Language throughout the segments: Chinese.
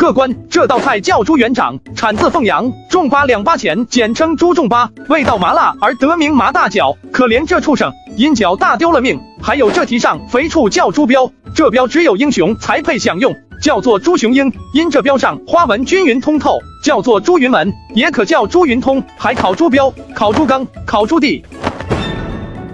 客官，这道菜叫猪园长，产自凤阳，重8两8钱，简称猪重8，味道麻辣而得名麻大脚。可怜这畜生，因脚大丢了命。还有这蹄上肥处叫猪标，这标只有英雄才配享用，叫做猪雄鹰。因这标上花纹均匀通透，叫做猪云门，也可叫猪云通。还烤猪标、烤猪肝、烤猪地。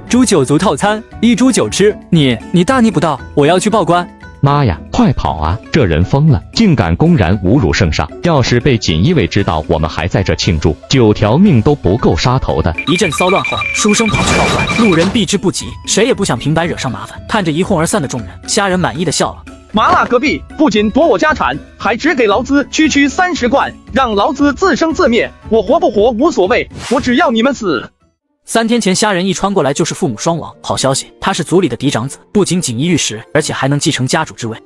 猪9族套餐，1猪9吃。你大逆不道，我要去报官。妈呀，快跑啊！这人疯了，竟敢公然侮辱圣上！要是被锦衣卫知道我们还在这庆祝，9条命都不够杀头的。一阵骚乱后，书生跑去报官，路人避之不及，谁也不想平白惹上麻烦。看着一哄而散的众人，虾仁满意的笑了。麻辣隔壁不仅夺我家产，还只给劳资区30贯，让劳资自生自灭。我活不活无所谓，我只要你们死。3天前，虾仁一穿过来就是父母双亡。好消息，他是族里的嫡长子，不仅锦衣玉食，而且还能继承家主之位。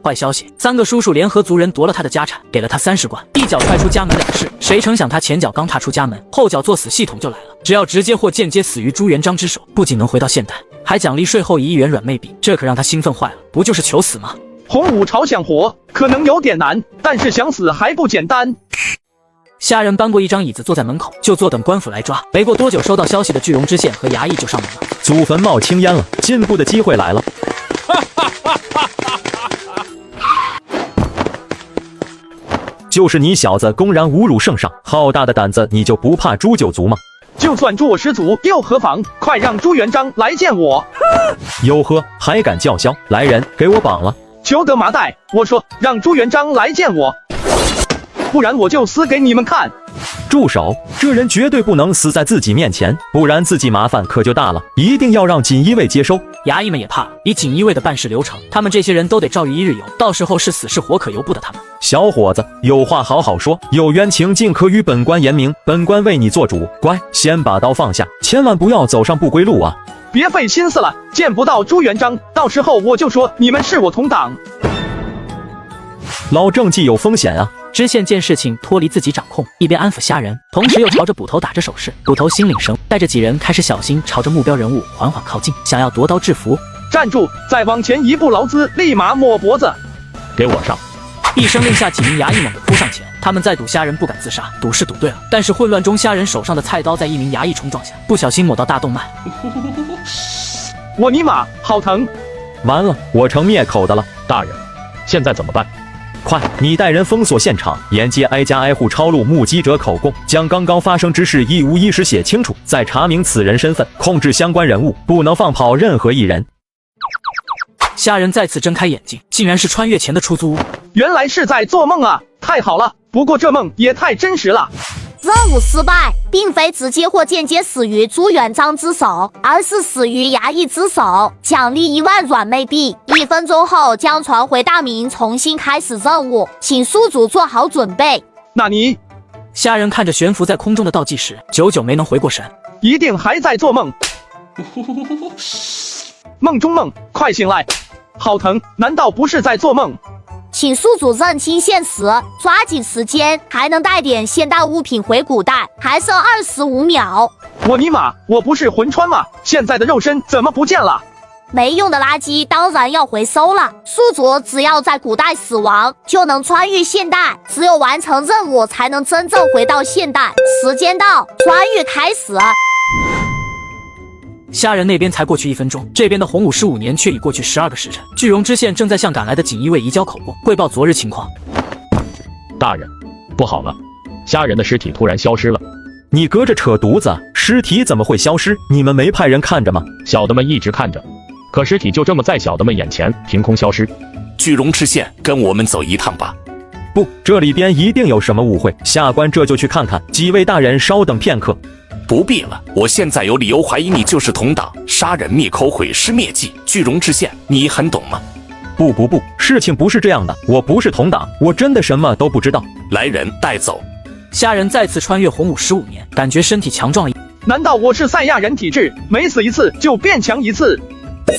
坏消息，3个叔叔联合族人夺了他的家产，给了他30贯，一脚踹出家门了事。谁成想他前脚刚踏出家门，后脚作死系统就来了，只要直接或间接死于朱元璋之手，不仅能回到现代，还奖励税后1亿元软妹币，这可让他兴奋坏了，不就是求死吗？洪武朝想活可能有点难，但是想死还不简单。虾仁搬过一张椅子坐在门口，就坐等官府来抓。没过多久，收到消息的句容知县和衙役就上门了。祖坟冒青烟了，进步的机会来了。就是你小子公然侮辱圣上，好大的胆子，你就不怕猪9族吗？就算诛我10族又何妨？快让朱元璋来见我！哟呵，还敢叫嚣！来人，给我绑了！求得麻袋！我说让朱元璋来见我，不然我就死给你们看！住手！这人绝对不能死在自己面前，不然自己麻烦可就大了。一定要让锦衣卫接收。衙役们也怕了，以锦衣卫的办事流程，他们这些人都得诏谕1日游，到时候是死是活可由不得他们。小伙子，有话好好说，有冤情尽可与本官言明，本官为你做主。乖，先把刀放下，千万不要走上不归路啊！别费心思了，见不到朱元璋，到时候我就说你们是我同党。老政绩有风险啊！知县见事情脱离自己掌控，一边安抚虾仁，同时又朝着捕头打着手势。捕头心领神，带着几人开始小心朝着目标人物缓缓靠近，想要夺刀制服。站住！再往前一步，劳资立马抹脖子！给我上！一声令下，几名衙役猛地扑上前，他们在赌虾仁不敢自杀，赌是赌对了，但是混乱中，虾仁手上的菜刀在一名衙役冲撞下，不小心抹到大动脉。我尼玛，好疼！完了，我成灭口的了。大人，现在怎么办？快，你带人封锁现场，沿街挨家挨户抄录目击者口供，将刚刚发生之事一五一十写清楚，再查明此人身份，控制相关人物，不能放跑任何一人。虾仁再次睁开眼睛，竟然是穿越前的出租屋。原来是在做梦啊！太好了，不过这梦也太真实了。任务失败，并非直接或间接死于朱元璋之手，而是死于衙役之手。奖励1万软妹币，1分钟后将传回大明，重新开始任务，请宿主做好准备。那你？虾仁看着悬浮在空中的倒计时，久久没能回过神，一定还在做梦。梦中梦，快醒来！好疼，难道不是在做梦？请宿主认清现实，抓紧时间，还能带点现代物品回古代，还剩25秒。我尼玛，我不是魂穿吗？现在的肉身怎么不见了？没用的垃圾当然要回收了。宿主只要在古代死亡，就能穿越现代，只有完成任务才能真正回到现代。时间到，穿越开始。虾仁那边才过去1分钟，这边的洪武15年却已过去12个时辰。句容知县正在向赶来的锦衣卫移交口供，汇报昨日情况。大人，不好了，虾仁的尸体突然消失了。你隔着扯犊子，尸体怎么会消失？你们没派人看着吗？小的们一直看着，可尸体就这么在小的们眼前凭空消失。句容知县，跟我们走一趟吧。不，这里边一定有什么误会，下官这就去看看。几位大人稍等片刻。不必了，我现在有理由怀疑你就是同党，杀人灭口，毁尸灭迹。句容知县，你很懂吗？不，事情不是这样的，我不是同党，我真的什么都不知道。来人，带走。虾仁再次穿越洪武15年，感觉身体强壮了。难道我是赛亚人体质，每死一次就变强一次？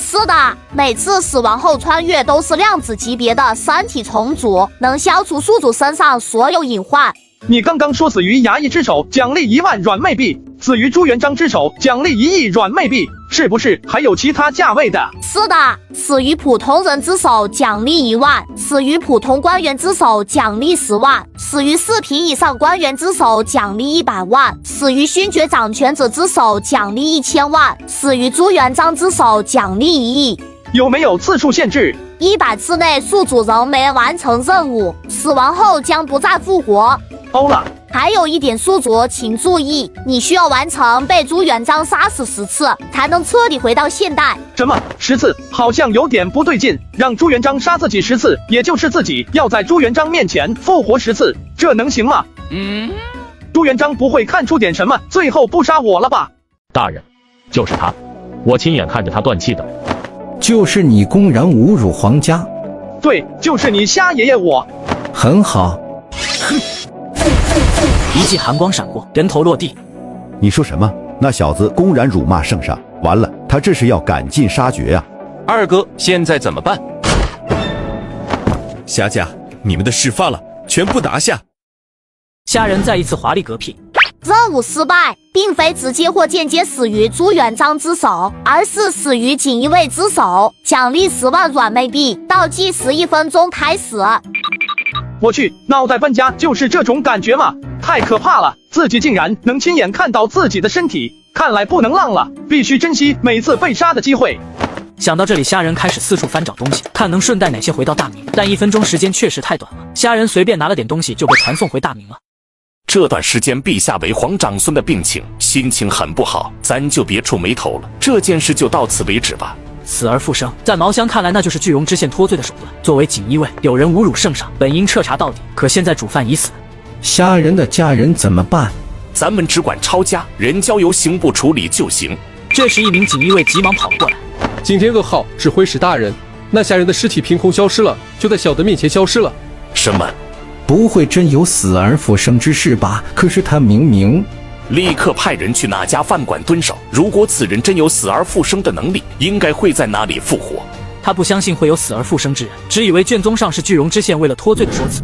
是的，每次死亡后穿越都是量子级别的身体重组，能消除宿主身上所有隐患。你刚刚说死于衙役之手，奖励1万软妹币；死于朱元璋之手，奖励1亿软妹币。是不是还有其他价位的？是的，死于普通人之手奖励1万，死于普通官员之手奖励10万，死于4品以上官员之手奖励100万，死于勋爵掌权者之手奖励1000万，死于朱元璋之手奖励1亿。有没有次数限制？100次内宿主人没完成任务，死亡后将不再复活。欧了。还有一点宿主请注意，你需要完成被朱元璋杀死10次，才能彻底回到现代。什么10次？好像有点不对劲。让朱元璋杀自己10次，也就是自己要在朱元璋面前复活10次，这能行吗？朱元璋不会看出点什么，最后不杀我了吧？大人，就是他，我亲眼看着他断气的。就是你公然侮辱皇家。对，就是你瞎爷爷我。很好。一记寒光闪过，人头落地。你说什么？那小子公然辱骂圣上，完了，他这是要赶尽杀绝啊！二哥，现在怎么办？侠家，你们的事发了，全部拿下！虾仁再一次华丽嗝屁。任务失败，并非直接或间接死于朱元璋之手，而是死于锦衣卫之手，奖励10万软妹币，倒计时1分钟开始。我去，脑袋搬家就是这种感觉吗？太可怕了，自己竟然能亲眼看到自己的身体，看来不能浪了，必须珍惜每次被杀的机会。想到这里，虾仁开始四处翻找东西，看能顺带哪些回到大明，但1分钟时间确实太短了，虾仁随便拿了点东西就被传送回大明了。这段时间陛下为皇长孙的病情，心情很不好，咱就别触眉头了，这件事就到此为止吧。死而复生，在毛香看来那就是巨容知县脱罪的手段。作为锦衣卫，有人侮辱圣上，本应彻查到底，可现在主犯已死。虾仁的家人怎么办？咱们只管抄家，人交由刑部处理就行。这时一名锦衣卫急忙跑了过来。今天噩耗，指挥使大人，那虾仁的尸体凭空消失了，就在小的面前消失了。什么？不会真有死而复生之事吧？可是他明明……立刻派人去哪家饭馆蹲守，如果此人真有死而复生的能力，应该会在那里复活。他不相信会有死而复生之人，只以为卷宗上是巨容知县为了脱罪的说辞。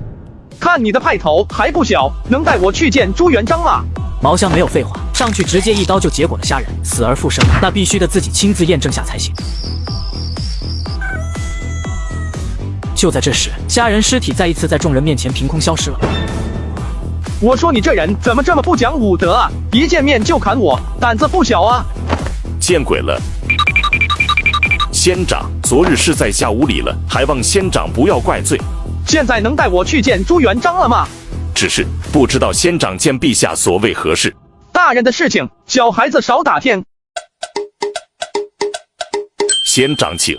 看你的派头还不小，能带我去见朱元璋吗？毛香没有废话，上去直接一刀就结果了虾仁。死而复生，那必须得自己亲自验证下才行。就在这时，虾仁尸体再一次在众人面前凭空消失了。我说你这人怎么这么不讲武德啊！一见面就砍我，胆子不小啊！见鬼了！仙长，昨日是在下无礼了，还望仙长不要怪罪。现在能带我去见朱元璋了吗？只是不知道仙长见陛下所为何事。大人的事情，小孩子少打听。仙长请。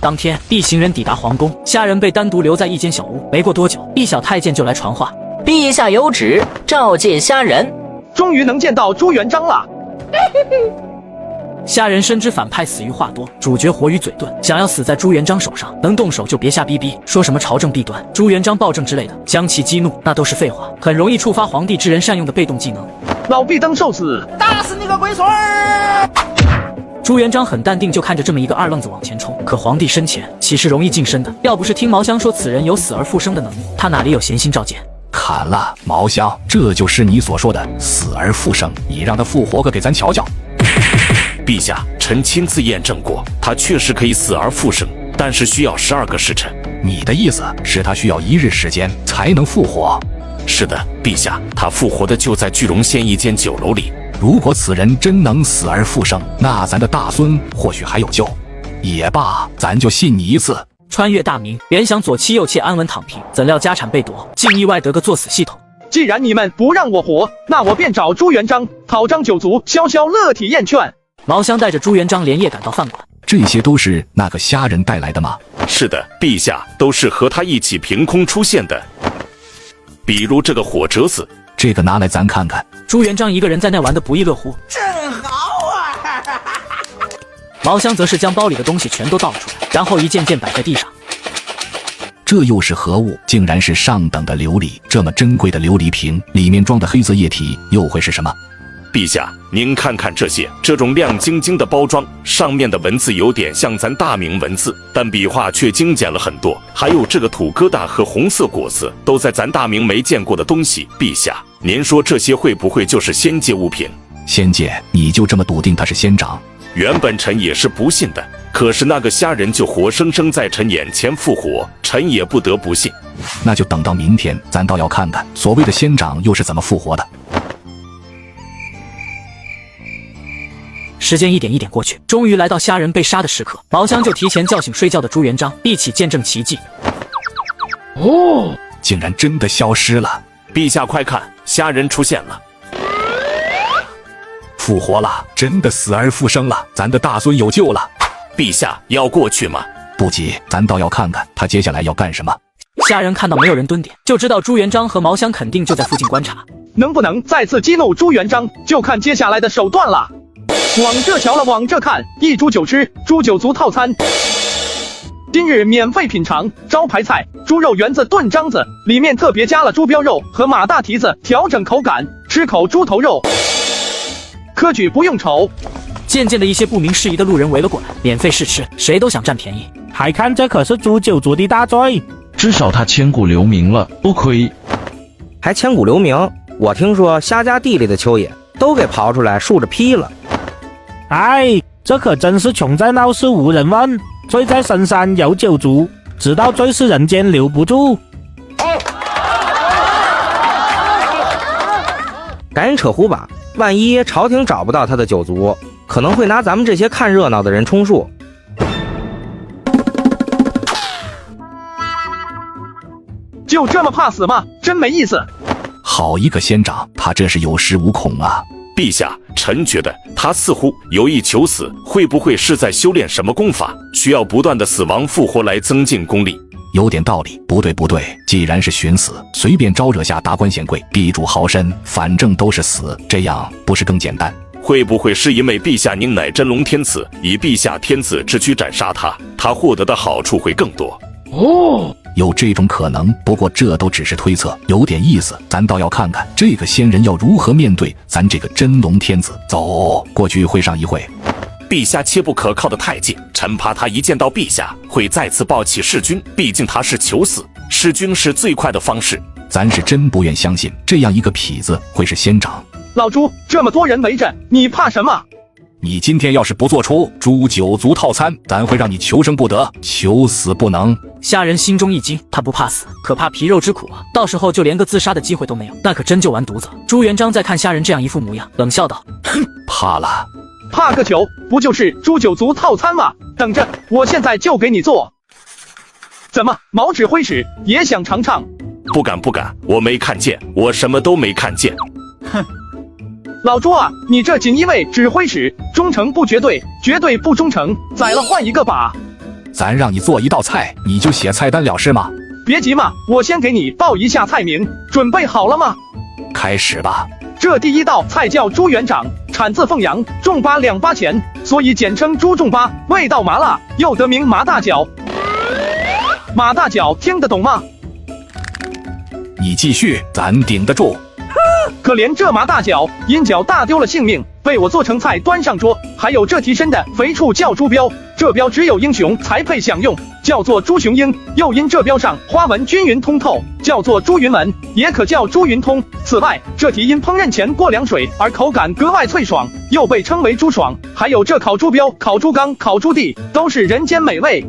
当天，一行人抵达皇宫，虾仁被单独留在一间小屋。没过多久，一小太监就来传话。陛下有旨，召见虾仁。终于能见到朱元璋了。虾仁深知反派死于话多，主角活于嘴遁，想要死在朱元璋手上，能动手就别瞎逼逼，说什么朝政弊端、朱元璋暴政之类的，将其激怒，那都是废话，很容易触发皇帝知人善用的被动技能。老壁灯受死！打死你个龟孙儿！朱元璋很淡定，就看着这么一个二愣子往前冲。可皇帝身前岂是容易近身的？要不是听毛香说此人有死而复生的能力，他哪里有闲心召见？砍了，毛香，这就是你所说的死而复生，你让他复活个给咱瞧瞧。陛下，臣亲自验证过，他确实可以死而复生，但是需要12个时辰。你的意思是他需要1日时间才能复活？是的，陛下，他复活的就在巨容县一间酒楼里。如果此人真能死而复生，那咱的大孙或许还有救。也罢，咱就信你一次。穿越大明，联想左妻右妾安稳躺平，怎料家产被夺，竟意外得个作死系统。既然你们不让我活，那我便找朱元璋讨张九族，消消乐体验券。毛香带着朱元璋连夜赶到饭馆。这些都是那个虾仁带来的吗？是的，陛下，都是和他一起凭空出现的。比如这个火折子，这个拿来咱看看。朱元璋一个人在那玩得不亦乐乎，正好啊！毛香则是将包里的东西全都倒了出来，然后一件件摆在地上。这又是何物？竟然是上等的琉璃，这么珍贵的琉璃瓶，里面装的黑色液体又会是什么？陛下，您看看这些，这种亮晶晶的包装，上面的文字有点像咱大明文字，但笔画却精简了很多。还有这个土疙瘩和红色果子，都在咱大明没见过的东西。陛下，您说这些会不会就是仙界物品？仙界？你就这么笃定他是仙长？原本臣也是不信的，可是那个虾人就活生生在臣眼前复活，臣也不得不信。那就等到明天，咱倒要看看所谓的仙长又是怎么复活的。时间一点一点过去，终于来到虾人被杀的时刻。毛香就提前叫醒睡觉的朱元璋，一起见证奇迹。哦，竟然真的消失了！陛下快看，虾人出现了，复活了，真的死而复生了，咱的大孙有救了！陛下要过去吗？不急，咱倒要看看他接下来要干什么。虾人看到没有人蹲点，就知道朱元璋和毛香肯定就在附近观察。能不能再次激怒朱元璋，就看接下来的手段了。往这瞧了，往这看，一猪九吃，猪九族套餐。今日免费品尝招牌菜猪肉圆子炖獐子，里面特别加了猪膘肉和马大蹄子，调整口感，吃口猪头肉，科举不用愁。渐渐的，一些不明事宜的路人围了过来，免费试吃，谁都想占便宜。还看这可是猪九族的大罪，至少他千古留名了，不亏。还千古留名？我听说虾家地里的蚯蚓都给刨出来竖着劈了。哎，这可真是穷在闹市无人问，罪在深山有九族，知道罪是人间留不住。赶紧扯胡吧，万一朝廷找不到他的九族，可能会拿咱们这些看热闹的人充数。就这么怕死吗？真没意思。好一个仙长，他这是有恃无恐啊！陛下，臣觉得他似乎有意求死，会不会是在修炼什么功法，需要不断的死亡复活来增进功力？有点道理。不对，既然是寻死，随便招惹下达官显贵，地主豪绅，反正都是死，这样不是更简单？会不会是因为陛下您乃真龙天子，以陛下天子之躯斩杀他，他获得的好处会更多？哦，有这种可能，不过这都只是推测，有点意思。咱倒要看看这个仙人要如何面对咱这个真龙天子。走，过去会上一会。陛下切不可靠的太近，臣怕他一见到陛下会再次抱起弑君，毕竟他是求死，弑君是最快的方式。咱是真不愿相信这样一个痞子会是仙长。老朱，这么多人围着，你怕什么？你今天要是不做出猪九族套餐，咱会让你求生不得，求死不能。虾人心中一惊，他不怕死，可怕皮肉之苦啊！到时候就连个自杀的机会都没有，那可真就完犊子。朱元璋再看虾人这样一副模样，冷笑道：“哼，怕了？怕个球！不就是猪九族套餐吗？等着，我现在就给你做。怎么，毛指挥使也想尝尝？”不敢，我没看见，我什么都没看见。哼。老朱啊，你这锦衣卫指挥使忠诚不绝对，绝对不忠诚，宰了换一个吧。咱让你做一道菜，你就写菜单了是吗？别急嘛，我先给你报一下菜名，准备好了吗？开始吧。这第一道菜叫朱元长，产自凤阳，重8两8钱，所以简称猪重8，味道麻辣，又得名马大脚。马大脚听得懂吗？你继续，咱顶得住。可怜这马大脚，因脚大丢了性命，被我做成菜端上桌。还有这提身的肥畜叫猪膘，这膘只有英雄才配享用，叫做猪雄鹰。又因这膘上花纹均匀通透，叫做猪云纹，也可叫猪云通。此外，这蹄因烹饪前过凉水而口感格外脆爽，又被称为猪爽。还有这烤猪膘、烤猪肝、烤猪地，都是人间美味。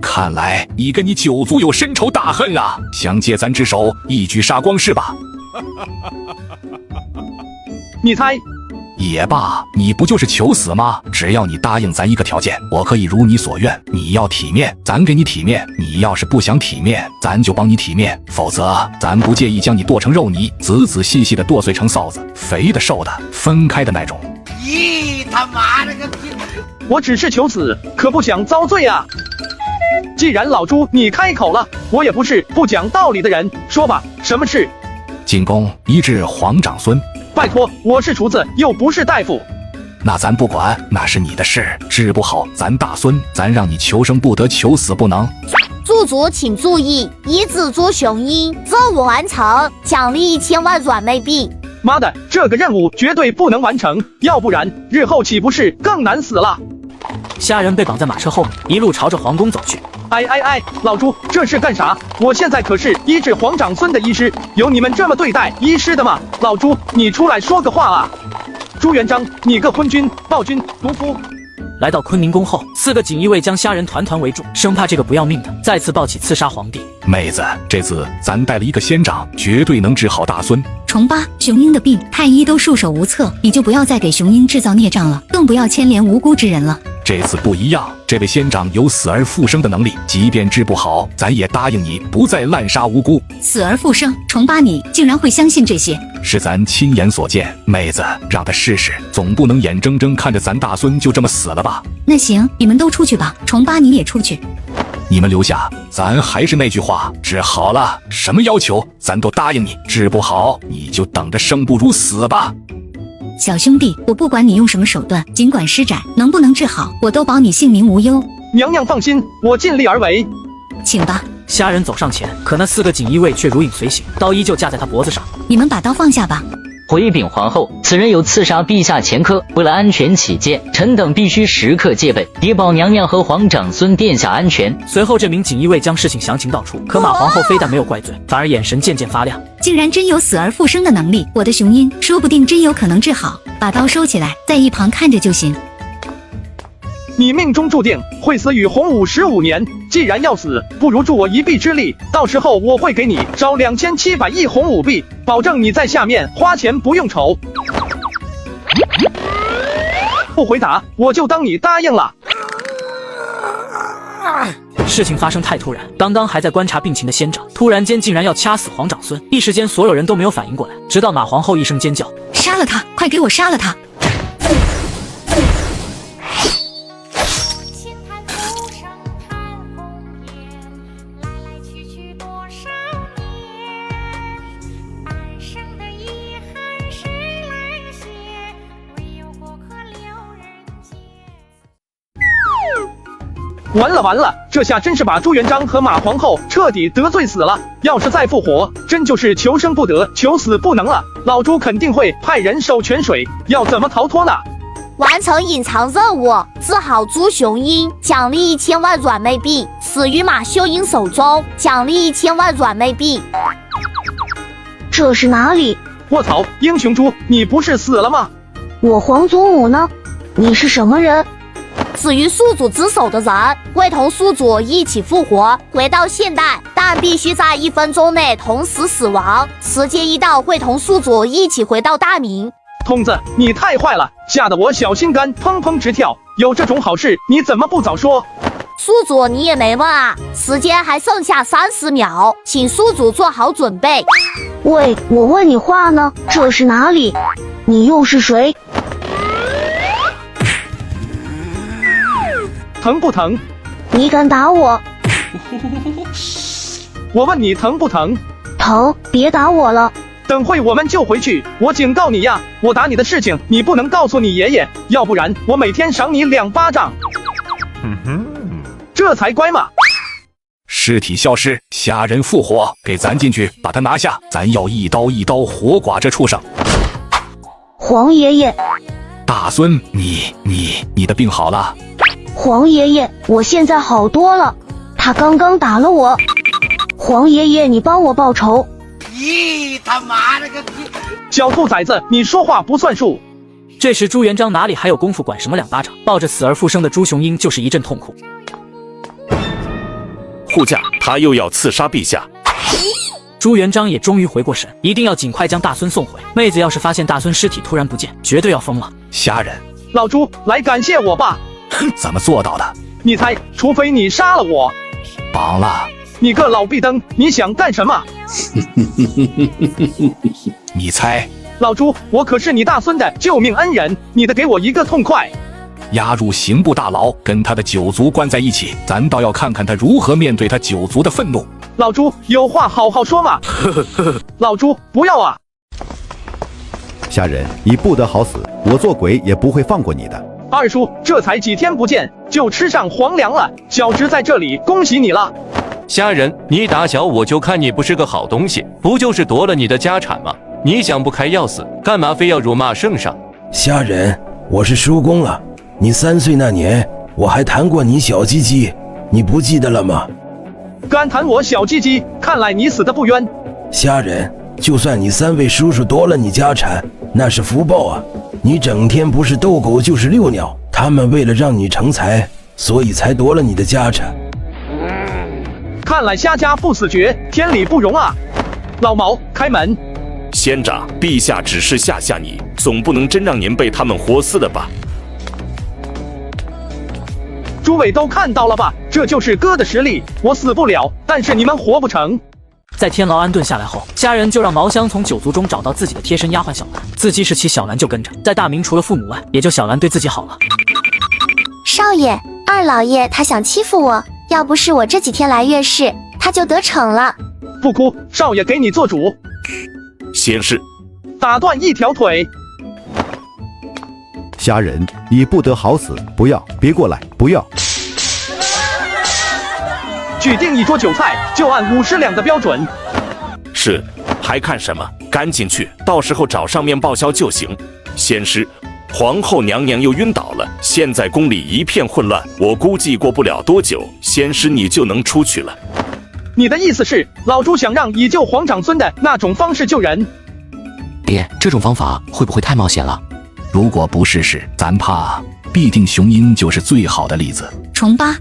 看来你跟你九族有深仇大恨啊，想借咱之手一举杀光是吧？你猜？也罢，你不就是求死吗？只要你答应咱一个条件，我可以如你所愿。你要体面，咱给你体面；你要是不想体面，咱就帮你体面。否则，咱不介意将你剁成肉泥，仔仔细细的剁碎成臊子，肥的瘦的分开的那种。咦，他妈了个逼！我只是求死，可不想遭罪啊。既然老朱你开口了，我也不是不讲道理的人，说吧，什么事？进宫医治皇长孙。拜托，我是厨子，又不是大夫。那咱不管，那是你的事，治不好咱大孙，咱让你求生不得，求死不能。驻足请注意，一字朱雄鹰，任务完成，奖励1000万软妹币。妈的，这个任务绝对不能完成，要不然日后岂不是更难死了？虾人被绑在马车后面，一路朝着皇宫走去。哎，老朱，这是干啥？我现在可是医治皇长孙的医师，有你们这么对待医师的吗？老朱，你出来说个话啊！朱元璋，你个昏君、暴君、毒夫！来到坤宁宫后，4个锦衣卫将虾仁团团围住，生怕这个不要命的再次抱起刺杀皇帝。妹子，这次咱带了一个仙长，绝对能治好大孙。重八，雄鹰的病，太医都束手无策，你就不要再给雄鹰制造孽障了，更不要牵连无辜之人了。这次不一样，这位仙长有死而复生的能力，即便治不好，咱也答应你不再滥杀无辜。死而复生，重八你竟然会相信这些？是咱亲眼所见，妹子，让他试试，总不能眼睁睁看着咱大孙就这么死了吧？那行，你们都出去吧，重八你也出去。你们留下，咱还是那句话，治好了什么要求咱都答应你，治不好你就等着生不如死吧。小兄弟，我不管你用什么手段，尽管施展，能不能治好，我都保你性命无忧。娘娘放心，我尽力而为。请吧。虾仁走上前，可那4个锦衣卫却如影随形，刀依旧架在他脖子上。你们把刀放下吧。回禀皇后，此人有刺杀陛下前科，为了安全起见，臣等必须时刻戒备，迭保娘娘和皇长孙殿下安全。随后，这名锦衣卫将事情详情道出，可马皇后非但没有怪罪，反而眼神渐渐发亮。竟然真有死而复生的能力，我的雄鹰说不定真有可能治好。把刀收起来，在一旁看着就行。你命中注定会死于洪武15年，既然要死，不如助我一臂之力，到时候我会给你招2700亿洪武币，保证你在下面花钱不用愁。不回答，我就当你答应了。事情发生太突然，刚刚还在观察病情的仙长，突然间竟然要掐死皇长孙，一时间所有人都没有反应过来，直到马皇后一声尖叫：“杀了他！快给我杀了他！”完了完了，这下真是把朱元璋和马皇后彻底得罪死了。要是再复活，真就是求生不得，求死不能了。老朱肯定会派人守泉水，要怎么逃脱呢？完成隐藏任务，治好朱雄鹰，奖励1000万软妹币；死于马秀英手中，奖励1000万软妹币。这是哪里？卧槽，英雄猪，你不是死了吗？我皇祖母呢？你是什么人？死于宿主之手的人会同宿主一起复活，回到现代，但必须在1分钟内同时死亡。时间一到，会同宿主一起回到大明。通子，你太坏了，吓得我小心肝砰砰直跳。有这种好事，你怎么不早说？宿主你也没问啊，时间还剩下30秒，请宿主做好准备。喂，我问你话呢，这是哪里？你又是谁？疼不疼？你敢打我？我问你疼不疼？疼，别打我了。等会我们就回去，我警告你呀，我打你的事情你不能告诉你爷爷，要不然我每天赏你2巴掌。这才乖嘛。尸体消失，虾仁复活，给咱进去，把他拿下，咱要一刀一刀活剐这畜生。皇爷爷，大孙，你的病好了？皇爷爷，我现在好多了。他刚刚打了我，皇爷爷，你帮我报仇。咦，他妈了个逼！小兔崽子，你说话不算数。这时朱元璋哪里还有功夫管什么2巴掌，抱着死而复生的朱雄鹰就是一阵痛哭。护驾，他又要刺杀陛下。朱元璋也终于回过神，一定要尽快将大孙送回。妹子要是发现大孙尸体突然不见，绝对要疯了。虾仁，老朱，来感谢我吧。怎么做到的？你猜，除非你杀了我。绑了。你个老壁灯，你想干什么？你猜？老朱，我可是你大孙的救命恩人，你得给我一个痛快。押入刑部大牢，跟他的九族关在一起，咱倒要看看他如何面对他九族的愤怒。老朱，有话好好说嘛。老朱，不要啊！虾仁，你不得好死，我做鬼也不会放过你的。二叔，这才几天不见，就吃上皇粮了，小侄在这里恭喜你了。虾仁，你打小我就看你不是个好东西，不就是夺了你的家产吗？你想不开要死，干嘛非要辱骂圣上？虾仁，我是叔公了。你3岁那年，我还弹过你小鸡鸡，你不记得了吗？敢弹我小鸡鸡，看来你死的不冤。虾仁，就算你3位叔叔夺了你家产，那是福报啊！你整天不是逗狗就是遛鸟，他们为了让你成才，所以才夺了你的家产。看来虾家不死绝，天理不容啊！老毛，开门！仙长，陛下只是吓吓你，总不能真让您被他们活撕了吧？诸位都看到了吧？这就是哥的实力，我死不了，但是你们活不成。在天牢安顿下来后，虾仁就让毛香从九族中找到自己的贴身丫鬟小兰，自记事起小兰就跟着。在大明除了父母外，也就小兰对自己好了。少爷，二老爷他想欺负我，要不是我这几天来月事，他就得逞了。不哭，少爷给你做主。仙师，打断一条腿。虾仁，你不得好死！不要，别过来！不要！举定一桌酒菜，就按50两的标准。是，还看什么？赶紧去，到时候找上面报销就行。仙师，皇后娘娘又晕倒了，现在宫里一片混乱，我估计过不了多久，仙师你就能出去了。你的意思是，老朱想让以救皇长孙的那种方式救人？爹，这种方法会不会太冒险了？如果不试试，咱怕必定雄鹰就是最好的例子。重八，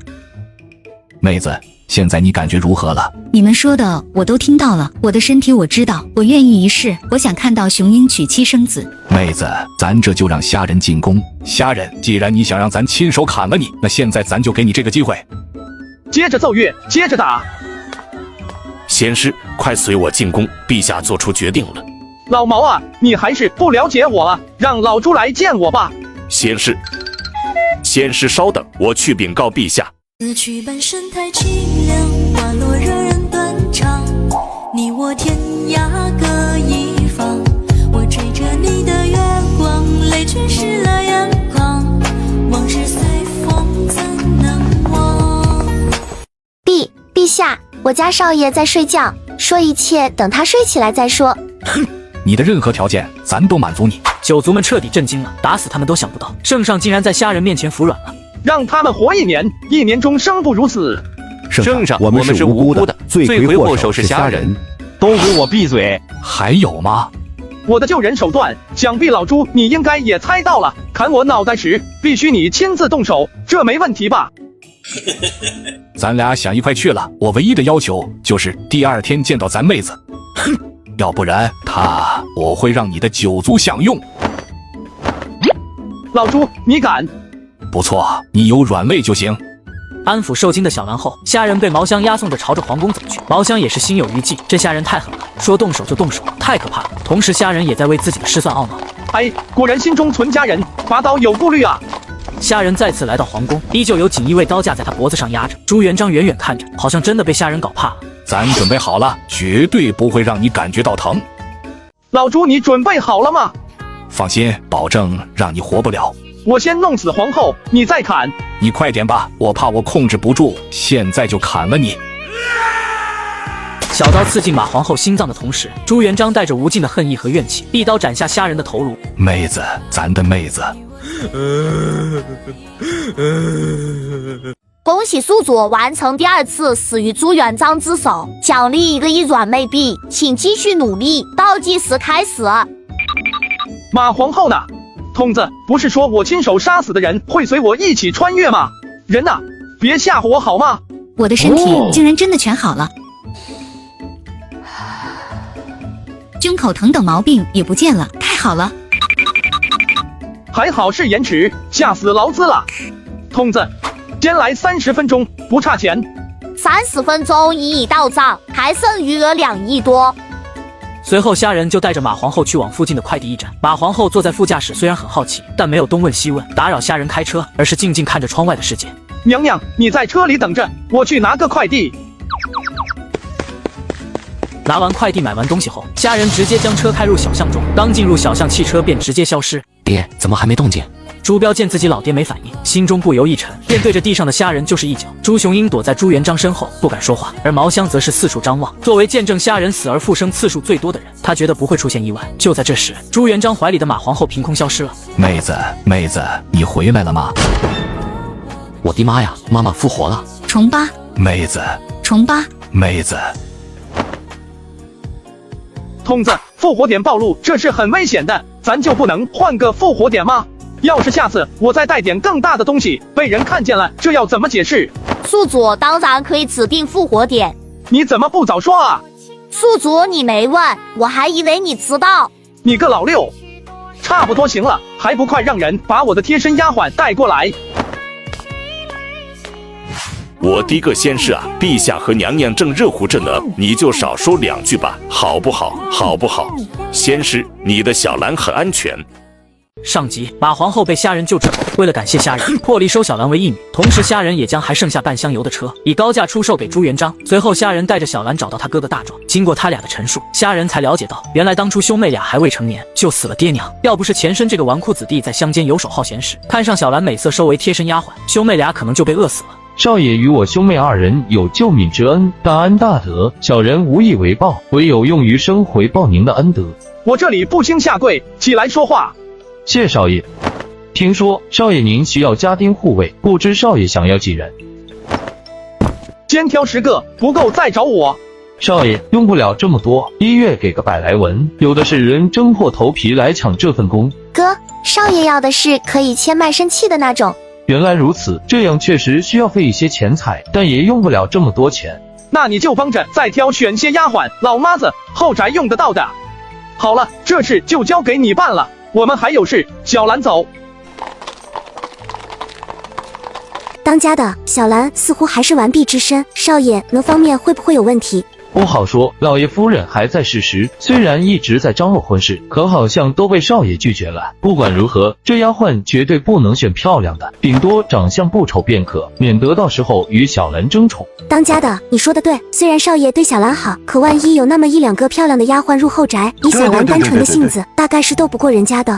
妹子，现在你感觉如何了？你们说的我都听到了，我的身体我知道，我愿意一试。我想看到雄鹰娶妻生子。妹子，咱这就让虾仁进宫。虾仁，既然你想让咱亲手砍了你，那现在咱就给你这个机会。接着奏乐，接着打。仙师，快随我进宫，陛下做出决定了。老毛啊，你还是不了解我啊，让老朱来见我吧。仙师，仙师稍等，我去禀告陛下。此曲本身太凄凉，花落惹人断肠。你我天涯各一方，我追着你的月光，泪全湿了眼眶。往事随风怎能忘？陛下，我家少爷在睡觉，说一切等他睡起来再说。哼，你的任何条件咱都满足你。九族们彻底震惊了，打死他们都想不到，圣上竟然在虾仁面前服软了。让他们活1年，1年中生不如死。圣上，我们是无辜的，罪魁祸首是虾仁。都给我闭嘴！还有吗？我的救人手段，想必老朱你应该也猜到了。砍我脑袋时，必须你亲自动手，这没问题吧？咱俩想一块去了。我唯一的要求就是第2天见到咱妹子。哼，要不然我会让你的九族享用。老朱，你敢？不错，你有软肋就行。安抚受惊的小兰后，虾仁被毛香押送着朝着皇宫走去。毛香也是心有余悸，这虾仁太狠了，说动手就动手，太可怕了。同时，虾仁也在为自己的失算懊恼。哎，果然心中存家人，拔刀有顾虑啊。虾仁再次来到皇宫，依旧有锦衣卫刀架在他脖子上压着。朱元璋远远看着，好像真的被虾仁搞怕了。咱准备好了，绝对不会让你感觉到疼。老朱，你准备好了吗？放心，保证让你活不了。我先弄死皇后，你再砍。你快点吧，我怕我控制不住，现在就砍了你。小刀刺进马皇后心脏的同时，朱元璋带着无尽的恨意和怨气，一刀斩下虾仁的头颅。妹子，咱的妹子。恭喜宿主完成第2次死于朱元璋之手，奖励1个1软妹币，请继续努力。倒计时开始。马皇后呢？童子，不是说我亲手杀死的人会随我一起穿越吗？人呐，别吓唬我好吗？我的身体竟然真的全好了，胸口疼等毛病也不见了，太好了！还好是延迟，吓死劳资了。童子，先来30分钟，不差钱。30分钟已到账，还剩余额2亿多。随后，虾仁就带着马皇后去往附近的快递驿站。马皇后坐在副驾驶，虽然很好奇，但没有东问西问，打扰虾仁开车，而是静静看着窗外的世界。娘娘，你在车里等着，我去拿个快递。拿完快递，买完东西后，虾仁直接将车开入小巷中。刚进入小巷，汽车便直接消失。爹，怎么还没动静？朱标见自己老爹没反应，心中不由一沉，便对着地上的虾仁就是一脚。朱雄鹰躲在朱元璋身后，不敢说话，而毛香则是四处张望。作为见证虾仁死而复生次数最多的人，他觉得不会出现意外。就在这时，朱元璋怀里的马皇后凭空消失了。妹子，妹子，你回来了吗？我的妈呀，妈妈复活了！重八，妹子，重八，妹子。童子，复活点暴露，这是很危险的，咱就不能换个复活点吗？要是下次我再带点更大的东西，被人看见了，这要怎么解释？宿主当然可以指定复活点。你怎么不早说啊？宿主你没问，我还以为你知道。你个老六，差不多行了，还不快让人把我的贴身丫鬟带过来？我的个先生啊，陛下和娘娘正热乎着呢，你就少说2句吧，好不好？好不好？先生，你的小兰很安全。上集马皇后被虾仁救治后，为了感谢虾仁，破例收小兰为义女，同时虾仁也将还剩下半箱油的车以高价出售给朱元璋。随后虾仁带着小兰找到他哥的大庄，经过他俩的陈述，虾仁才了解到，原来当初兄妹俩还未成年就死了爹娘，要不是前身这个纨绔子弟在乡间游手好闲时看上小兰美色收为贴身丫鬟，兄妹俩可能就被饿死了。少爷与我兄妹2人有救命之恩，大恩大德，小人无以为报，唯有用余生回报您的恩德。我这里不兴下跪，起来说话。谢少爷。听说少爷您需要家丁护卫，不知少爷想要几人？先挑10个，不够再找我。少爷用不了这么多，1月给个100来文，有的是人争破头皮来抢这份工。哥，少爷要的是可以牵卖身契的那种。原来如此，这样确实需要费一些钱财，但也用不了这么多钱。那你就帮着再挑选些丫鬟、老妈子，后宅用得到的。好了，这事就交给你办了，我们还有事，小兰走。当家的小兰似乎还是完璧之身，少爷能方面会不会有问题？不好说，老爷夫人还在世时，虽然一直在张罗婚事，可好像都被少爷拒绝了。不管如何，这丫鬟绝对不能选漂亮的，顶多长相不丑便可，免得到时候与小兰争宠。当家的，你说的对，虽然少爷对小兰好，可万一有那么1、2个漂亮的丫鬟入后宅，以小兰单纯的性子，大概是斗不过人家的。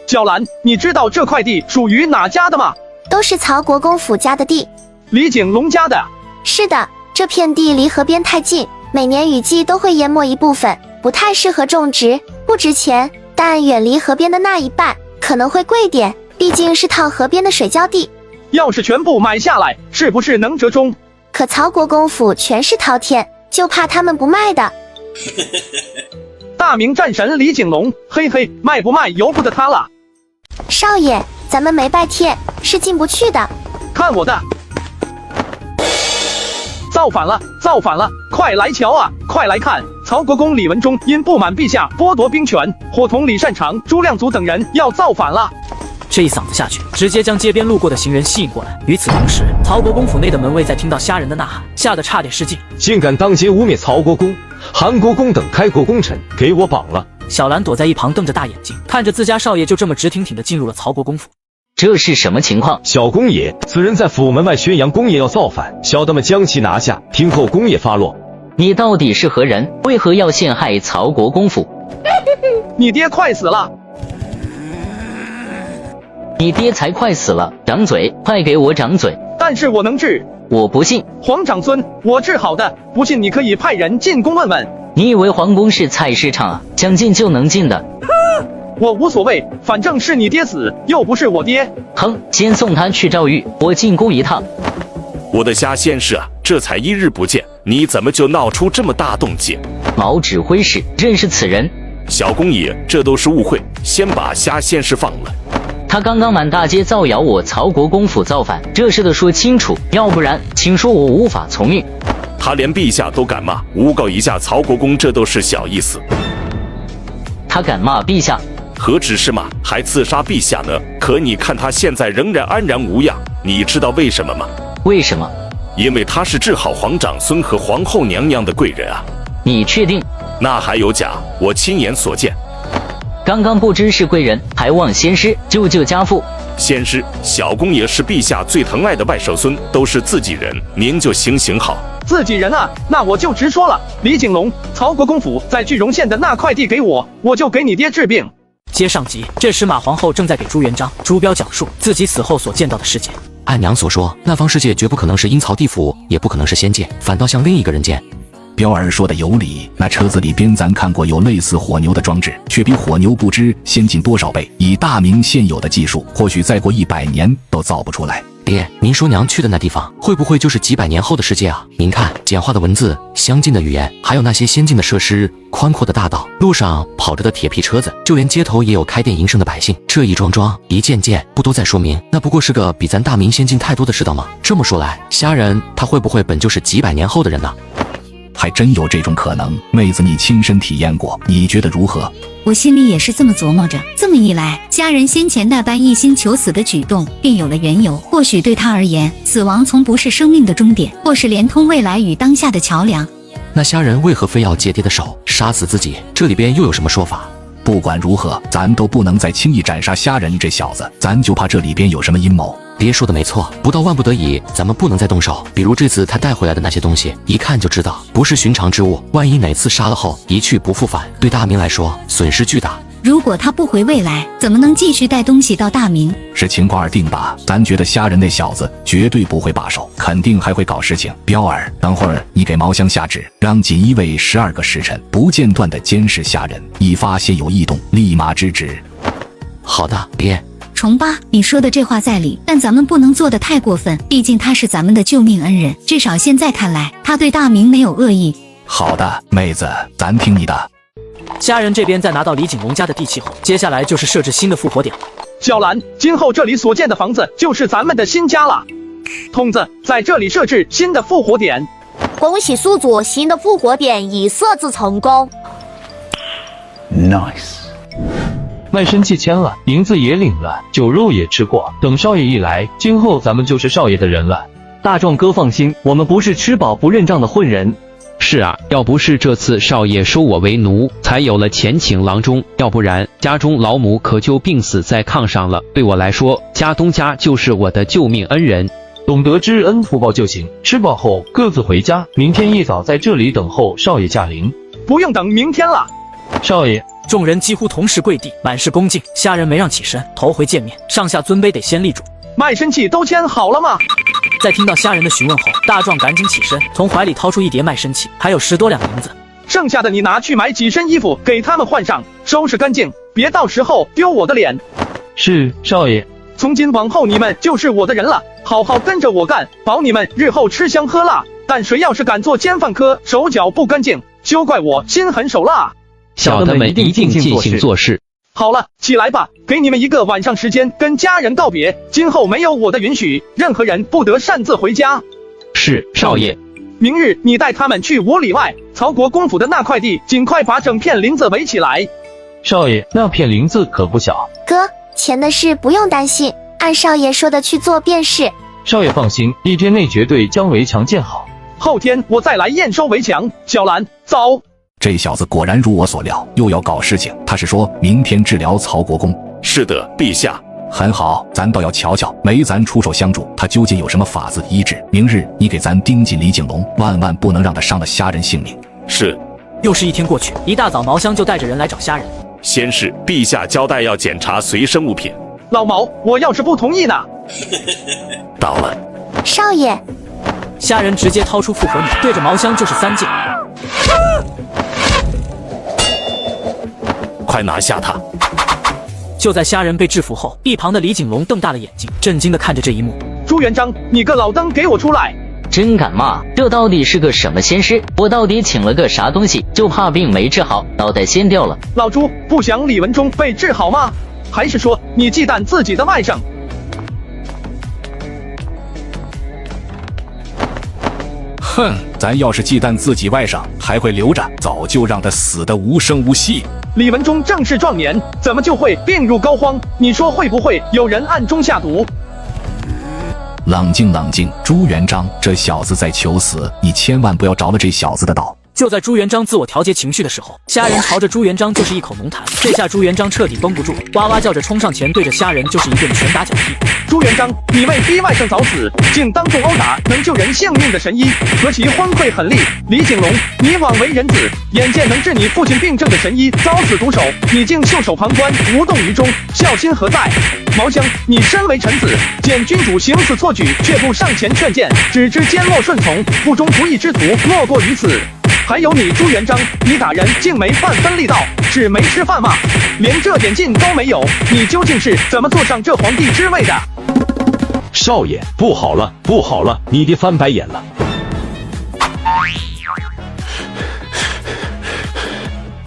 小兰，你知道这块地属于哪家的吗？都是曹国公府家的地。李景龙家的。是的，这片地离河边太近，每年雨季都会淹没一部分，不太适合种植，不值钱。但远离河边的那一半可能会贵点，毕竟是套河边的水浇地。要是全部买下来，是不是能折中？可曹国公府全是饕餮，就怕他们不卖的。大明战神李景龙，嘿嘿，卖不卖由不得他了。少爷，咱们没拜帖，是进不去的。看我的！造反了！造反了！快来瞧啊！快来看！曹国公李文忠因不满陛下剥夺兵权，伙同李善长、朱亮祖等人要造反了。这一嗓子下去，直接将街边路过的行人吸引过来。与此同时，曹国公府内的门卫在听到虾仁的呐喊，吓得差点失禁。竟敢当街污蔑曹国公、韩国公等开国功臣，给我绑了！小兰躲在一旁瞪着大眼睛，看着自家少爷就这么直挺挺地进入了曹国公府。这是什么情况？小公爷，此人在府门外宣扬公爷要造反，小的们将其拿下，听候公爷发落。你到底是何人？为何要陷害曹国公府？你爹快死了！你爹才快死了！掌嘴，快给我掌嘴！但是我能治。我不信。皇长孙，我治好的，不信你可以派人进宫问问。你以为皇宫是菜市场啊？想进就能进的。我无所谓，反正是你爹死，又不是我爹。哼，先送他去诏狱，我进宫一趟。我的虾先生啊，这才1日不见，你怎么就闹出这么大动静？毛指挥使认识此人？小公爷，这都是误会，先把虾先生放了。他刚刚满大街造谣我曹国公府造反，这事得说清楚，要不然请说我无法从命。他连陛下都敢骂，诬告一下曹国公，这都是小意思。他敢骂陛下？何止是骂，还刺杀陛下呢！可你看他现在仍然安然无恙，你知道为什么吗？为什么？因为他是治好皇长孙和皇后娘娘的贵人啊！你确定？那还有假？我亲眼所见。刚刚不知是贵人，还望先师救救家父。先师，小公爷是陛下最疼爱的外甥孙，都是自己人，您就行好。自己人啊，那我就直说了。李景龙，曹国公府在句容县的那块地给我，我就给你爹治病。接上集，这时马皇后正在给朱元璋、朱标讲述自己死后所见到的世界。按娘所说，那方世界绝不可能是阴曹地府，也不可能是仙界，反倒像另一个人间。彪儿说的有理，那车子里边咱看过有类似火牛的装置，却比火牛不知先进多少倍。以大明现有的技术，或许再过100年都造不出来。爹，您说娘去的那地方，会不会就是几百年后的世界啊？您看，简化的文字，相近的语言，还有那些先进的设施，宽阔的大道，路上跑着的铁皮车子，就连街头也有开店营生的百姓。这一桩桩，一件件，不都在说明，那不过是个比咱大明先进太多的世道吗？这么说来，虾仁他会不会本就是几百年后的人呢？还真有这种可能，妹子你亲身体验过，你觉得如何？我心里也是这么琢磨着。这么一来，虾仁先前那般一心求死的举动便有了缘由。或许对他而言，死亡从不是生命的终点，或是连通未来与当下的桥梁。那虾仁为何非要借爹的手杀死自己？这里边又有什么说法？不管如何，咱都不能再轻易斩杀虾仁这小子，咱就怕这里边有什么阴谋。爹说的没错，不到万不得已，咱们不能再动手。比如这次他带回来的那些东西，一看就知道不是寻常之物。万一哪次杀了后一去不复返，对大明来说损失巨大。如果他不回未来，怎么能继续带东西到大明？是情况而定吧。咱觉得虾仁那小子绝对不会罢手，肯定还会搞事情。彪儿，等会儿你给毛香下旨，让锦衣卫12个时辰不间断地监视虾仁，一发现有异动，立马制止。好的，爹。重八，你说的这话在理，但咱们不能做得太过分，毕竟他是咱们的救命恩人，至少现在看来，他对大明没有恶意。好的，妹子，咱听你的。虾仁这边在拿到李景龙家的地契后，接下来就是设置新的复活点。小兰，今后这里所建的房子就是咱们的新家了。筒子，在这里设置新的复活点。恭喜宿主，新的复活点已设置成功。Nice。卖身契签了，银子也领了，酒肉也吃过。等少爷一来，今后咱们就是少爷的人了。大壮哥放心，我们不是吃饱不认账的混人。是啊，要不是这次少爷收我为奴，才有了前请郎中，要不然家中老母可就病死在炕上了。对我来说，家东家就是我的救命恩人。懂得知恩图报就行，吃饱后各自回家，明天一早在这里等候少爷驾临。不用等明天了，少爷。众人几乎同时跪地，满是恭敬。虾仁没让起身，头回见面，上下尊卑得先立住。卖身契都签好了吗？在听到虾仁的询问后，大壮赶紧起身，从怀里掏出一叠卖身契，还有10多两银子。剩下的你拿去买几身衣服给他们换上，收拾干净，别到时候丢我的脸。是，少爷。从今往后你们就是我的人了，好好跟着我干，保你们日后吃香喝辣。但谁要是敢做奸犯科，手脚不干净，休怪我心狠手辣。小的们一定尽心做事。好了，起来吧，给你们1个晚上时间跟家人告别。今后没有我的允许，任何人不得擅自回家。是，少爷。明日你带他们去5里外曹国公府的那块地，尽快把整片林子围起来。少爷，那片林子可不小。哥，钱的事不用担心，按少爷说的去做便是。少爷放心，1天内绝对将围墙建好。后天我再来验收围墙。小兰，走。这小子果然如我所料，又要搞事情。他是说明天治疗曹国公？是的，陛下。很好，咱倒要瞧瞧，没咱出手相助，他究竟有什么法子医治。明日你给咱盯紧李景龙，万万不能让他伤了虾仁性命。是。又是1天过去，一大早毛香就带着人来找虾仁。先是陛下交代要检查随身物品。老毛，我要是不同意呢？到了。少爷。虾仁直接掏出复活女，对着毛香就是3剑。快拿下他！就在虾仁被制服后，一旁的李景龙瞪大了眼睛，震惊地看着这一幕。朱元璋，你个老登，给我出来！真敢骂！这到底是个什么仙师？我到底请了个啥东西？就怕病没治好，脑袋先掉了。老朱，不想李文忠被治好吗？还是说你忌惮自己的外甥？哼，咱要是忌惮自己外甥，还会留着，早就让他死得无声无息。李文忠正是壮年，怎么就会病入膏肓？你说会不会有人暗中下毒？冷静冷静，朱元璋，这小子在求死，你千万不要着了这小子的道。就在朱元璋自我调节情绪的时候，虾仁朝着朱元璋就是一口浓痰，这下朱元璋彻底绷不住，哇哇叫着冲上前，对着虾仁就是一顿拳打脚踢。朱元璋，你为逼外甥早死，竟当众殴打能救人性命的神医，何其昏聩狠戾！李景龙，你枉为人子，眼见能治你父亲病症的神医遭此毒手，你竟袖手旁观，无动于衷，孝心何在？毛香，你身为臣子，见君主行此错举，却不上前劝谏，只知缄默顺从，不忠不义之徒莫过于此。还有你朱元璋，你打人竟没半分力道，是没吃饭吗？连这点劲都没有，你究竟是怎么坐上这皇帝之位的？少爷，不好了，不好了，你爹翻白眼了。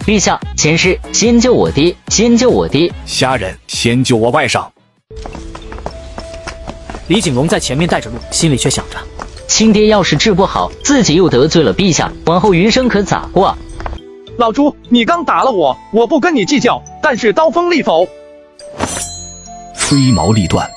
陛下，前世先救我爹，先救我爹。虾仁，先救我外甥。李景龙在前面带着路，心里却想着：亲爹要是治不好，自己又得罪了陛下，往后余生可咋过啊？老朱，你刚打了我，我不跟你计较，但是刀锋利否？飞毛立断。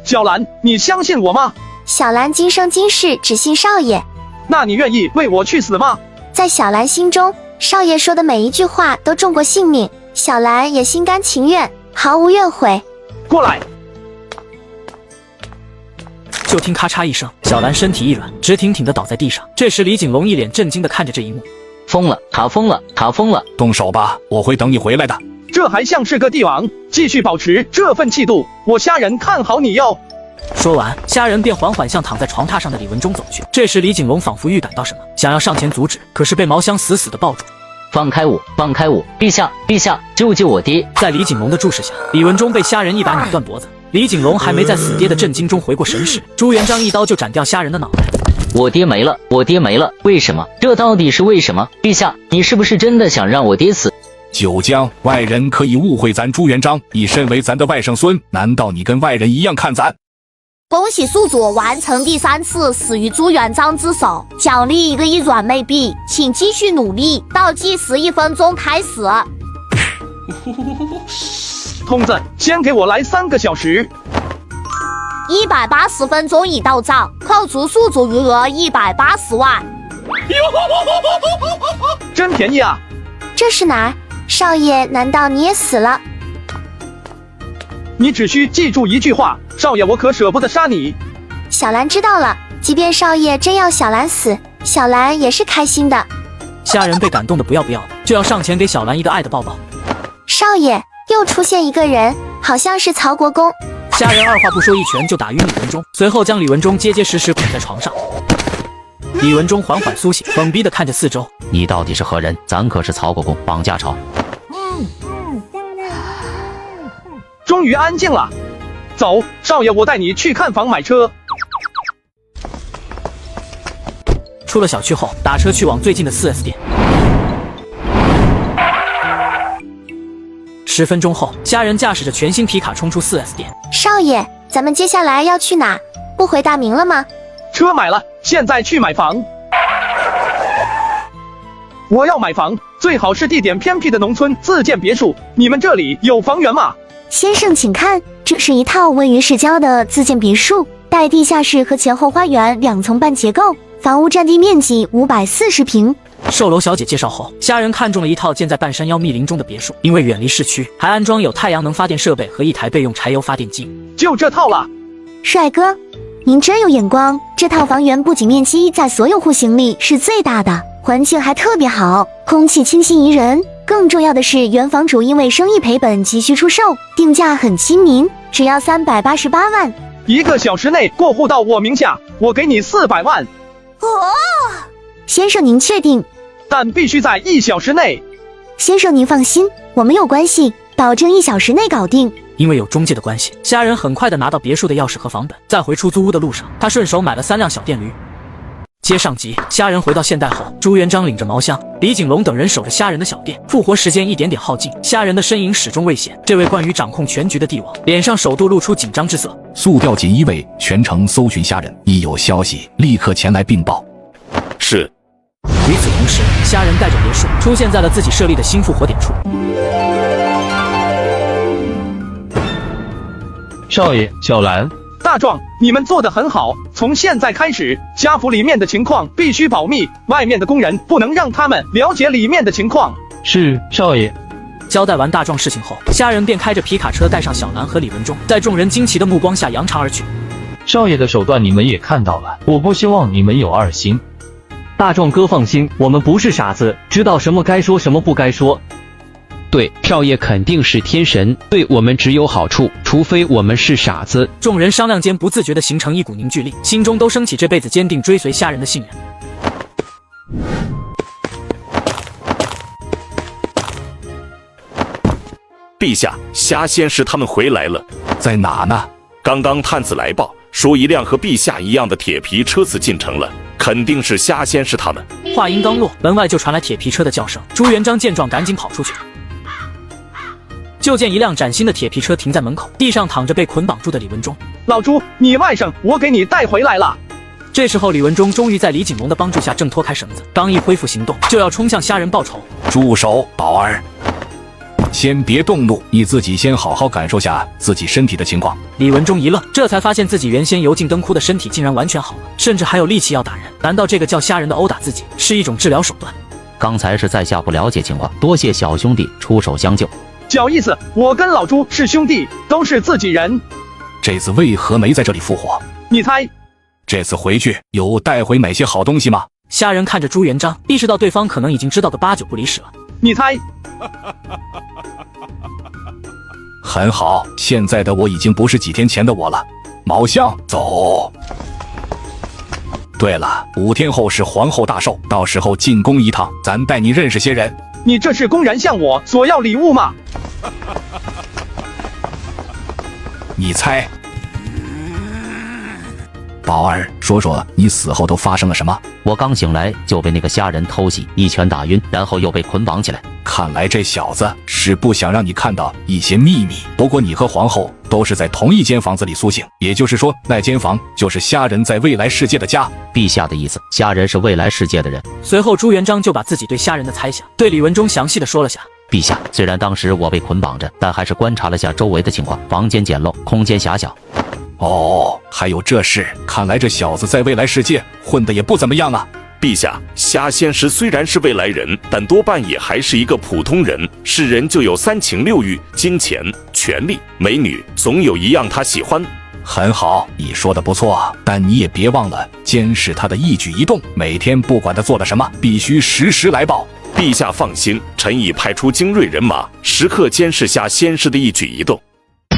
小兰，你相信我吗？小兰今生今世只信少爷。那你愿意为我去死吗？在小兰心中，少爷说的每一句话都重过性命，小兰也心甘情愿，毫无怨悔。过来！就听咔嚓一声，小兰身体一软，直挺挺地倒在地上。这时李景龙一脸震惊地看着这一幕。疯了，他疯了，他疯了！动手吧，我会等你回来的。这还像是个帝王，继续保持这份气度，我虾仁看好你哟。说完，虾仁便缓缓向躺在床榻上的李文忠走去。这时李景龙仿佛预感到什么，想要上前阻止，可是被毛香死死地抱住。放开我，放开我！陛下，陛下，救救我爹！在李景龙的注视下，李文忠被虾仁一把拧断脖子。李景龙还没在死爹的震惊中回过神时，朱元璋一刀就斩掉虾仁的脑袋。我爹没了，我爹没了！为什么？这到底是为什么？陛下，你是不是真的想让我爹死？九江，外人可以误会咱朱元璋，你身为咱的外甥孙，难道你跟外人一样看咱？恭喜宿主完成第3次死于朱元璋之手，奖励1个亿软妹币，请继续努力，倒计时1分钟开始。通子，先给我来3个小时。180分钟已到账，扣除宿主余额180万。真便宜啊！这是哪儿？少爷，难道你也死了？你只需记住一句话，少爷我可舍不得杀你。小兰知道了，即便少爷真要小兰死，小兰也是开心的。虾仁被感动得不要不要的，就要上前给小兰一个爱的抱抱。少爷，又出现一个人，好像是曹国公。虾仁二话不说，一拳就打晕李文忠，随后将李文忠结结实实捆在床上。李文忠缓缓苏醒，懵逼地看着四周。你到底是何人？咱可是曹国公绑架朝。终于安静了。走，少爷，我带你去看房买车。出了小区后，打车去往最近的 4S 店。10分钟后，虾仁驾驶着全新皮卡冲出 4S 店。少爷，咱们接下来要去哪？不回大明了吗？车买了，现在去买房。我要买房，最好是地点偏僻的农村自建别墅。你们这里有房源吗？先生请看，这是一套位于市郊的自建别墅，带地下室和前后花园2层半结构，房屋占地面积540平。售楼小姐介绍后，虾仁看中了一套建在半山腰密林中的别墅，因为远离市区，还安装有太阳能发电设备和1台备用柴油发电机。就这套了。帅哥，您真有眼光，这套房源不仅面积在所有户型里是最大的，环境还特别好，空气清新宜人。更重要的是，原房主因为生意赔本急需出售，定价很亲民，只要388万。1个小时内过户到我名下，我给你400万。先生您确定？但必须在1小时内。先生您放心，我们有关系，保证1小时内搞定。因为有中介的关系，虾仁很快的拿到别墅的钥匙和房本。在回出租屋的路上，他顺手买了3辆小电驴。接上集，虾仁回到现代后，朱元璋领着毛香、李景龙等人守着虾仁的小店，复活时间一点点耗尽，虾仁的身影始终未显。这位关于掌控全局的帝王，脸上首度露出紧张之色。速调锦衣卫全城搜寻虾仁，一有消息立刻前来禀报。是。与此同时，虾仁带着别墅出现在了自己设立的新复活点处。少爷，小兰。大壮，你们做得很好。从现在开始，家府里面的情况必须保密，外面的工人不能让他们了解里面的情况。是，少爷。交代完大壮事情后，虾仁便开着皮卡车带上小兰和李文忠，在众人惊奇的目光下扬长而去。少爷的手段你们也看到了，我不希望你们有2心。大壮哥放心，我们不是傻子，知道什么该说什么不该说。对，少爷肯定是天神，对我们只有好处，除非我们是傻子。众人商量间，不自觉地形成一股凝聚力，心中都升起这辈子坚定追随虾仁的信任。陛下，虾仙师他们回来了。在哪呢？刚刚探子来报说一辆和陛下一样的铁皮车子进城了，肯定是虾仙是他们。话音刚落，门外就传来铁皮车的叫声。朱元璋见状，赶紧跑出去，就见一辆崭新的铁皮车停在门口，地上躺着被捆绑住的李文忠。老朱，你外甥我给你带回来了。这时候，李文忠终于在李景龙的帮助下挣脱开绳子，刚一恢复行动，就要冲向虾人报仇。住手，宝儿！先别动怒，你自己先好好感受下自己身体的情况。李文忠一愣，这才发现自己原先油尽灯枯的身体竟然完全好了，甚至还有力气要打人。难道这个叫虾人的殴打自己是一种治疗手段？刚才是在下不了解情况，多谢小兄弟出手相救。小意思，我跟老朱是兄弟，都是自己人。这次为何没在这里复活？你猜？这次回去有带回哪些好东西吗？虾人看着朱元璋，意识到对方可能已经知道个8、9不离10了。你猜？很好，现在的我已经不是几天前的我了。毛相，走。对了，5天后是皇后大寿，到时候进宫一趟，咱带你认识些人。你这是公然向我索要礼物吗？你猜？宝儿，说说你死后都发生了什么？我刚醒来就被那个虾人偷袭，一拳打晕，然后又被捆绑起来。看来这小子是不想让你看到一些秘密。不过你和皇后都是在同一间房子里苏醒，也就是说，那间房就是虾人在未来世界的家。陛下的意思，虾人是未来世界的人。随后，朱元璋就把自己对虾人的猜想对李文忠详细的说了下。陛下，虽然当时我被捆绑着，但还是观察了下周围的情况，房间简陋，空间狭小。哦，还有这事，看来这小子在未来世界混得也不怎么样啊。陛下，虾仙石虽然是未来人，但多半也还是一个普通人。是人就有3情6欲，金钱、权力、美女，总有一样他喜欢。很好，你说的不错，但你也别忘了监视他的一举一动，每天不管他做了什么，必须实时来报。陛下放心，臣已派出精锐人马，时刻监视虾仙石的一举一动。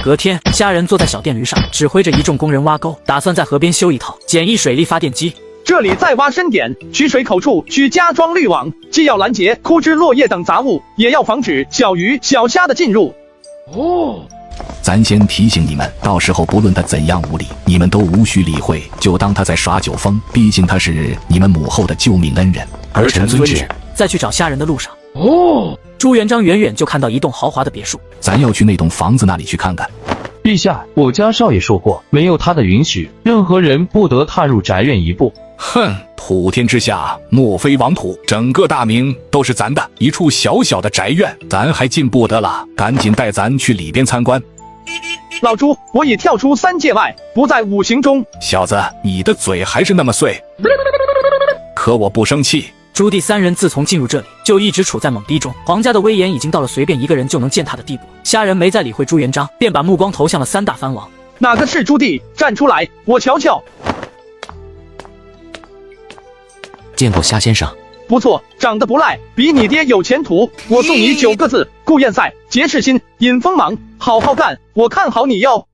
隔天，虾人坐在小电驴上，指挥着一众工人挖沟，打算在河边修一套简易水力发电机。这里再挖深点，取水口处需加装滤网，既要拦截枯枝落叶等杂物，也要防止小鱼小虾的进入。哦，咱先提醒你们，到时候不论他怎样无礼，你们都无需理会，就当他在耍酒疯。毕竟他是你们母后的救命恩人，儿臣遵旨。在去找虾人的路上，朱元璋远远就看到一栋豪华的别墅，咱要去那栋房子那里去看看。陛下，我家少爷说过，没有他的允许，任何人不得踏入宅院一步。哼，普天之下莫非王土，整个大明都是咱的，一处小小的宅院，咱还进不得了，赶紧带咱去里边参观。老朱，我已跳出3界外，不在5行中。小子，你的嘴还是那么碎，可我不生气。朱棣3人自从进入这里，就一直处在懵逼中，皇家的威严已经到了随便一个人就能践踏的地步。虾人没再理会朱元璋，便把目光投向了3大藩王。哪个是朱棣？站出来，我瞧瞧。见过虾先生。不错，长得不赖，比你爹有前途。我送你9个字：顾砚塞，结世心，引锋芒，好好干，我看好你哟。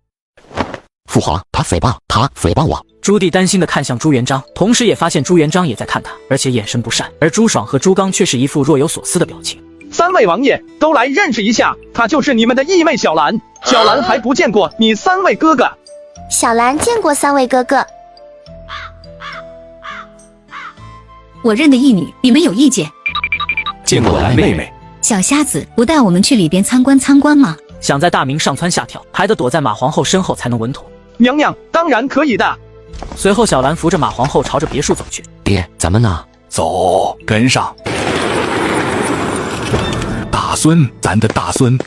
父皇，他诽谤我。朱棣担心地看向朱元璋，同时也发现朱元璋也在看他，而且眼神不善。而朱爽和朱刚却是一副若有所思的表情。3位王爷都来认识一下，她就是你们的义妹小兰。小兰还不见过你3位哥哥。小兰见过3位哥哥。我认得一女，你们有意见？见过兰妹妹。小瞎子，不带我们去里边参观吗？想在大明上蹿下跳，还得躲在马皇后身后才能稳妥。娘娘，当然可以的。随后，小兰扶着马皇后朝着别墅走去。爹，咱们呢？走，跟上。大孙，咱的大孙。